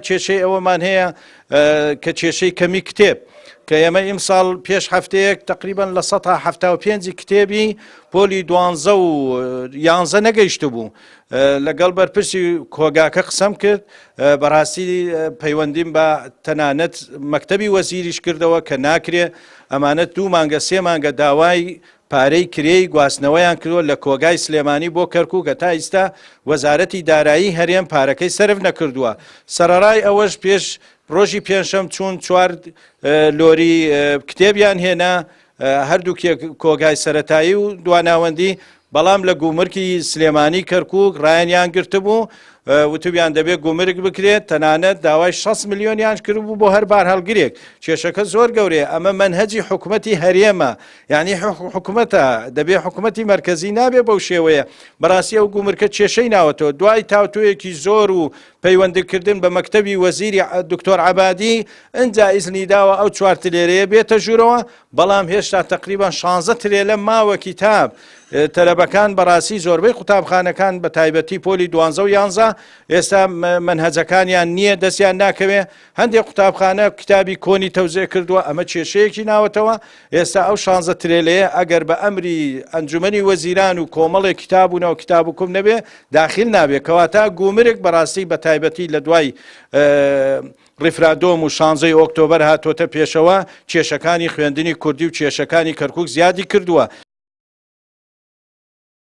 کێشەی ئەوەمان هەیە کە کێشەی کەمی کتێب کە ئێمە ئیمساڵ پێش هەفتەیەک تقریبان لە 175 کتێبی پۆلی 12 و 11 نەگەیشت بوو لەگەڵ بەرپرسی کۆگاکە قسەم کرد بەڕاستی پەیوەندیم بە تەنانەت مەکتەبی وەزیریش کردەوە کە ناکرێ ئەمانەت 2 مانگە 3 مانگە داوای پارەی کرێی گواستنەوەیان کردووە لە کۆگای سلێمانی بۆ کەرکووکە تا ئێستا وەزارەتی دارایی هەرێم پارەکەی سەرف نەکردووە سەرەڕای ئەوەش پێش ڕۆژی پێنجشەم چوون 4 لۆری کتێبیان هێنا هەردوو کۆگای سەرەتایی و دواناوەندی بەڵام لە گومرکی سلێمانی کەرکووک ڕایانیان گرتبوو وتویان دەبێت گومرگ بکرێت تەنانەت داوای 6 ملیۆنیان کردبوو بۆ هەر بار هەڵگرێک کێشەکە زۆر گەورەیە ئەمە منهەجی حکوومەتی هەرێمە یعنی حکوومەتە دەبێت حکوومەتی مرکزی نابێت بەو شێوەیە بەڕاستی ئەو گومرکە کێشەی ناوەتەوە دوای تاوتویەکی زۆر و پەیوەندیکردن بە مەکتەبی وەزیری دکتۆر عەبادی ئەنجا ئیزنی داوە ئەو 4 ترێلەیە بێتە ژوورەوە بەڵام هێشتا تقریبان 16 ترێلە ماوە کتاب تەلەبەکان بەڕاستی زۆربەی قوتابخانەکان بە تایبەتی پۆلی 12 و 11 ئێستا منهەجەکانیان نییە دەستیان ناکەوێ هەندێک قوتابخانە کتابی کۆنی تەوزێ کردووە ئەمە کێشەیەکی ناوەتەوە ئێستا ئەو 16 ترێلەیە ئەگەر بە ئەمری ئەنجومەنی وەزیران و کۆمەڵێک کتابونەوە کتاب و کوم نەبێ داخل نابێت کەواتە گومرگ بەڕاستی بە تایبەتی لە دوای ڕیفرادۆم و 16 ئۆکتۆبەر هاتوۆتە پێشەوە کێشەکانی خوێندنی کوردی و کێشەکانی کەرکووک زیادی کردووە